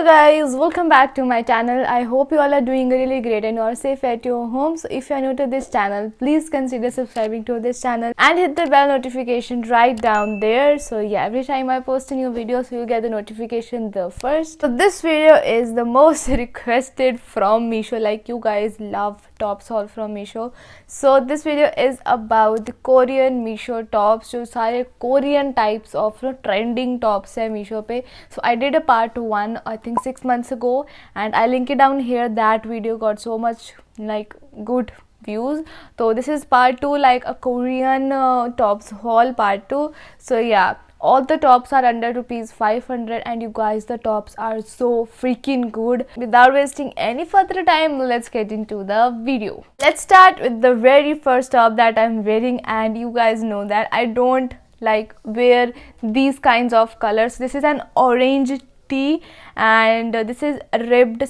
Hello guys, welcome back to my channel. I hope you all are doing really great and you are safe at your home. So if you are new to this channel, please consider subscribing to this channel and hit the bell notification right down there. So yeah, every time I post a new video, so you'll get the notification the first. So this video is the most requested from Meesho. Like you guys love tops haul from Meesho. So this video is about the Korean Meesho tops. जो सारे Korean types of trending tops है Meesho पे. So I did a part 1 I think 6 months ago and I link it down here. That video got so much like good views. So this is part 2, like a Korean tops haul part 2. So yeah, all the tops are under rupees 500 and you guys, the tops are so freaking good. Without wasting any further time, let's get into the video. Let's start with the very first top that I'm wearing, and you guys know that I don't like wear these kinds of colors. This is an orange tea and this is ribbed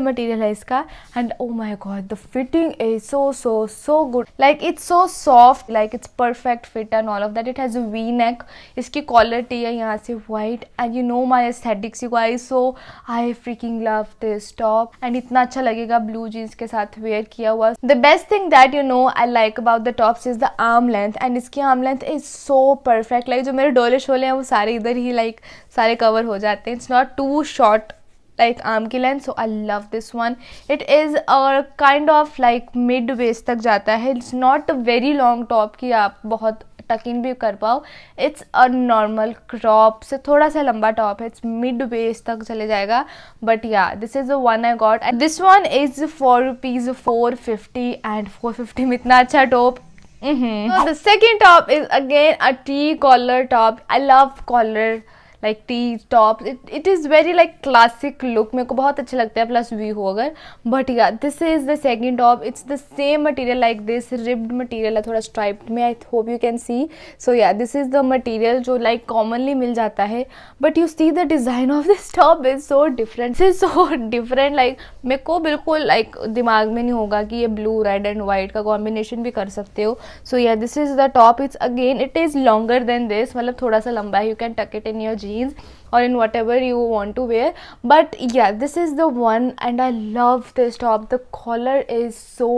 material है इसका, and oh my god, the fitting is so good. Like it's so soft, like it's perfect fit and all of that. It has a V-neck. इसकी collar tee है यहाँ से white, and you know my aesthetics you guys, so I freaking love this top and इतना अच्छा लगेगा blue jeans के साथ wear किया हुआ. The best thing that you know I like about the tops is the arm length, and इसकी arm length is so perfect. Like जो मेरे डोले शोले हैं वो सारे इधर ही like सारे कवर हो जाते हैं. It's not too short like arm की length, so I love this one. It is a kind of like mid waist तक जाता है. It's not a very long top कि आप बहुत टकिंग भी कर पाओ. It's a normal crop से थोड़ा सा लंबा टॉप है. It's mid waist तक चले जाएगा. But yeah, this is the one I got and this one is for rupees 450 and 450 में इतना अच्छा top. So the second top is again a T-collar top. I love collar like T top. It is very like classic look. मेरे को बहुत अच्छा लगता है plus we हो अगर. But yeah this is the second top. It's the same material like this. Ribbed material है थोड़ा स्ट्राइप्ड में. I hope you can see. So yeah this is the material जो लाइक कॉमनली मिल जाता है. But you see the design of this top is so different. This is so different. Like मेरे को बिल्कुल लाइक दिमाग में नहीं होगा कि ये ब्लू रेड एंड वाइट का कॉम्बिनेशन भी कर सकते हो. सो yeah this is the top. It's again it is longer than this. मतलब थोड़ा सा लंबा है. यू कैन टक it in your jeans or in whatever you want to wear. But yeah, this is the one and I love this top. The collar is so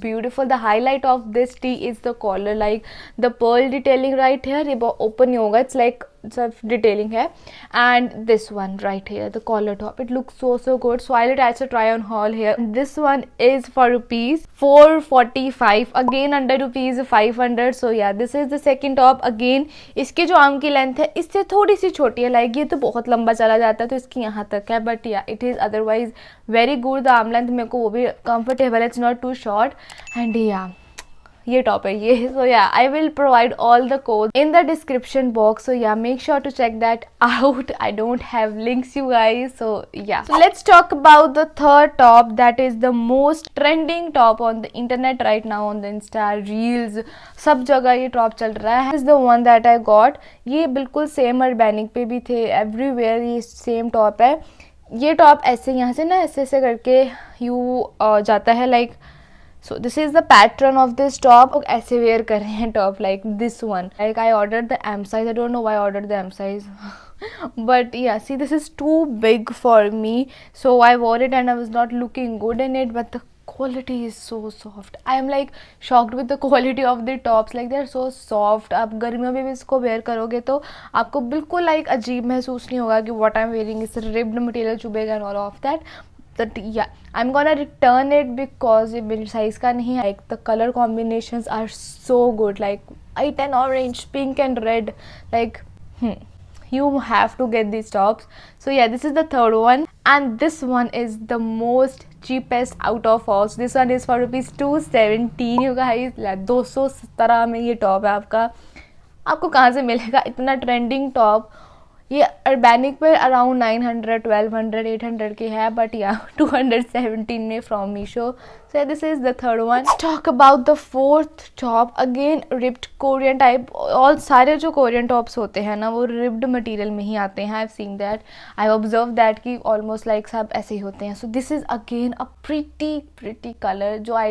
beautiful. The highlight of this tee is the collar, like the pearl detailing right here. ये open नहीं होगा. It's like सब detailing है. and this one right here, the collar top, it looks so good. so I'll attach a try on haul here. This one is for rupees 445 again under rupees 500. so yeah, this is the second top. again इसके जो arm की length है इससे थोड़ी सी छोटी है. Like ये तो बहुत लंबा चला जाता है तो इसकी यहाँ तक है. But yeah it is otherwise very good. The arm length मेरे को वो भी कंफर्टेबल है. It's not too short. And yeah ये टॉप है ये. So yeah I will provide all the code in the description box. So yeah make sure to check that out. I don't have links you guys. So yeah let's talk about the third top that is the most trending top on the internet right now on the Insta reels. सब जगह ये top चल रहा है. Is the one that I got. ये बिल्कुल same Urbanic पे भी थे. एवरीवेयर ये सेम टॉप है. ये टॉप ऐसे यहाँ से ना ऐसे ऐसे करके यू जाता है like. So this is the pattern of this top. ऐसे wear कर रहे हैं top like this one. Like I ordered the M size. I don't know why I ordered the M size. But yeah, see this is too big for me. So I wore it and I was not looking good in it. But the quality is so soft. I am like shocked with the quality of the tops. Like they are so soft. आप गर्मियों में भी इसको wear करोगे तो आपको बिल्कुल like अजीब महसूस नहीं होगा कि what I'm wearing is ribbed material चुभेगा and all of that. That yeah, I'm gonna return it because ये मेरे size का नहीं है. Like the color combinations are so good, like white and orange, pink and red. Like you have to get these tops. So yeah, this is the third one and this one is the most cheapest out of all. So this one is for rupees 217 you guys. 217 में ये top है आपका. आपको कहाँ से मिलेगा इतना trending top. ये अर्बैनिक पे अराउंड 900 1200 800 की है. बट या 217 में from Meesho. So this is the third one. Let's talk about the fourth top. Again ribbed Korean type. all सारे जो Korean tops होते हैं ना वो ribbed material में ही आते हैं. I've seen that. I've observed that कि almost like सब ऐसे ही होते हैं. So this is again a pretty color जो I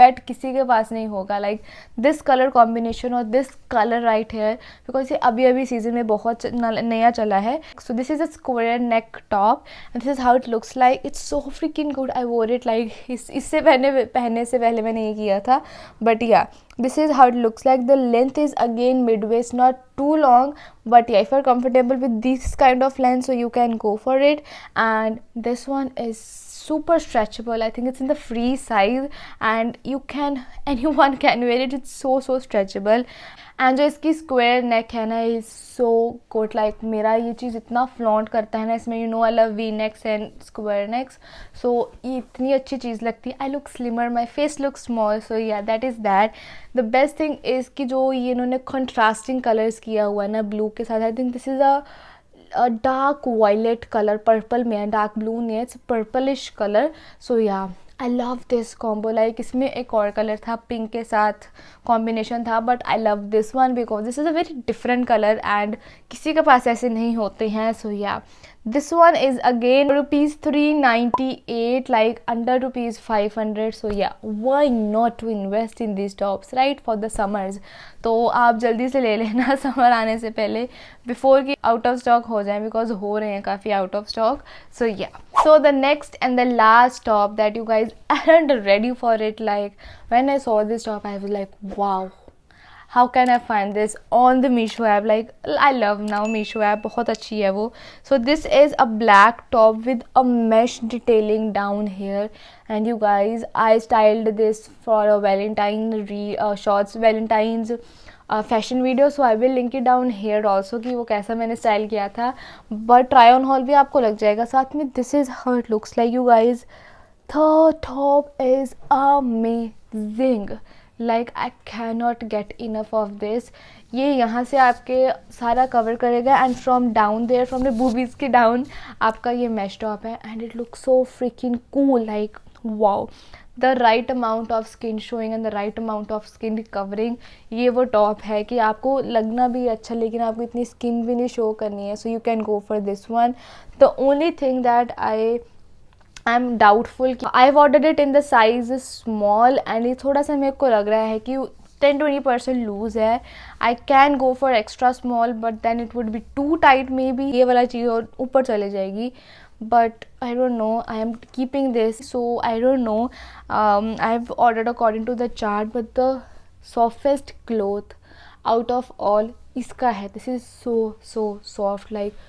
bet किसी के पास नहीं होगा. Like this color combination और this color right here because ये अभी सीजन में बहुत नया चला है. So this is a square neck top and this is how it looks like. It's so freaking good. I wore it like इससे पहनने से पहले मैंने ये किया था. But yeah, this is how it looks like. The length is again mid-waist, not too long, but yeah, if you're comfortable with this kind of length, so you can go for it. And this one is super stretchable. I think it's in the free size and anyone can wear it. It's so stretchable. And जो इसकी square नेक है ना, is so good. Like मेरा ये चीज़ इतना flaunt करता है ना इसमें. You know I love V necks and square necks. So ये इतनी अच्छी चीज़ लगती है. I look slimmer, my face look small. So yeah that is that. The best thing is कि जो ये इन्होंने कंट्रास्टिंग कलर्स किया हुआ है ना ब्लू के साथ. I think this is a dark violet colour, purple में है, डार्क ब्लू नहीं है, it's purplish colour. So yeah I love this combo. Like इसमें एक और कलर था पिंक के साथ कॉम्बिनेशन था, but I love this one because this is a very different colour and किसी के पास ऐसे नहीं होते हैं. सो या this one is again rupees 398, like under rupees 500. So yeah, why not to invest in these tops, right, for the summers. तो आप जल्दी से ले लेना समर आने से पहले, बिफोर कि आउट ऑफ स्टॉक हो जाए, बिकॉज हो रहे हैं काफ़ी आउट ऑफ स्टॉक. सो या, so the next and the last top that you guys aren't ready for it. Like when I saw this top I was like wow, how can I find this on the Meesho app. Like I love now Meesho app, बहुत अच्छी है वो. So this is a black top with a mesh detailing down here and you guys, I styled this for a Valentine's fashion video. So I will link it down here also कि वो कैसा मैंने style किया था, but try on hall भी आपको लग जाएगा साथ में. This is how it looks like you guys. The top is amazing. Like I can not get enough of this. ये यहाँ से आपके सारा कवर करेगा and from down there, from the boobies के डाउन आपका ये मैश टॉप है and it looks so freaking cool. Like wow, the right amount of skin showing and the right amount of skin covering. ये वो top है कि आपको लगना भी अच्छा लेकिन आपको इतनी स्किन भी नहीं शो करनी है. So you can go for this one. The only thing that I am doubtful, I have ordered it in the size small and ये थोड़ा सा मेरे को लग रहा है कि 10-20% लूज़ है. I can go for extra small but then it would be too tight. Maybe ये वाला चीज़ और ऊपर चले जाएगी, but I don't know. I am keeping this, so I don't know. I have ordered according to the chart, but the softest cloth out of all इसका है. This is so soft. Like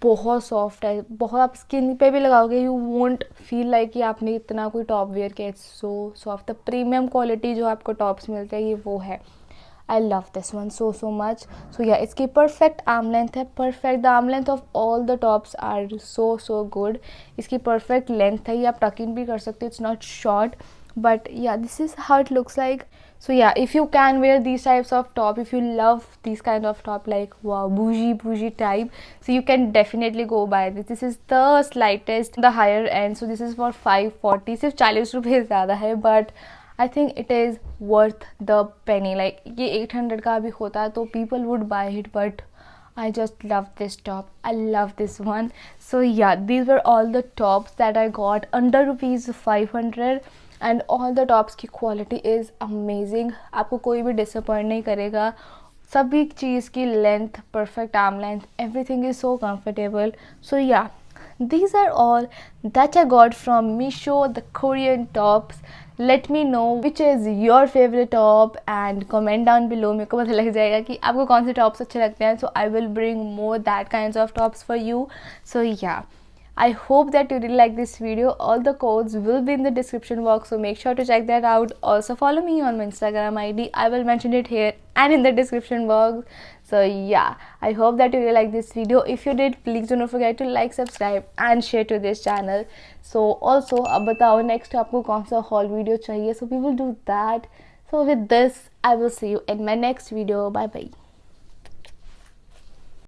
बहुत soft है, बहुत. आप skin पे भी लगाओगे you won't feel like कि आपने इतना कोई टॉप वेयर किया. It's so soft. The premium quality जो आपको टॉप्स मिलते हैं ये वो है. I love this one so much. So yeah, इसकी perfect arm length है. Perfect, the arm length of all the tops are so good. इसकी perfect length है. ये आप tuck in भी कर सकते हो. It's not short, but yeah, this is how it looks like. So yeah, if you can wear these types of top, if you love these kind of top, like wow, bougie type, so you can definitely go buy this. This is the slightest, the higher end. So this is for 540. सिर्फ 40 रुपये ज़्यादा है, but I think it is worth the penny. Like ये 800 का भी होता तो people would buy it, but I just love this top. I love this one. So yeah, these were all the tops that I got under rupees 500 and all the tops की quality is amazing. आपको कोई भी disappoint नहीं करेगा. सभी चीज़ की length, perfect arm length, everything is so comfortable. So yeah, these are all that I got from Meesho, the Korean tops. Let me know which is your favorite top and comment down below. मेरे को पता लग जाएगा कि आपको कौन से tops अच्छे लगते हैं. So I will bring more that kinds of tops for you. So yeah, I hope that you really like this video. All the codes will be in the description box, so make sure to check that out. Also follow me on my Instagram ID. I will mention it here and in the description box. So yeah, I hope that you really like this video. If you did, please do not forget to like, subscribe and share to this channel. So also अब बताओ next आपको कौन सा haul video चाहिए. So we will do that. So with this, I will see you in my next video. Bye bye.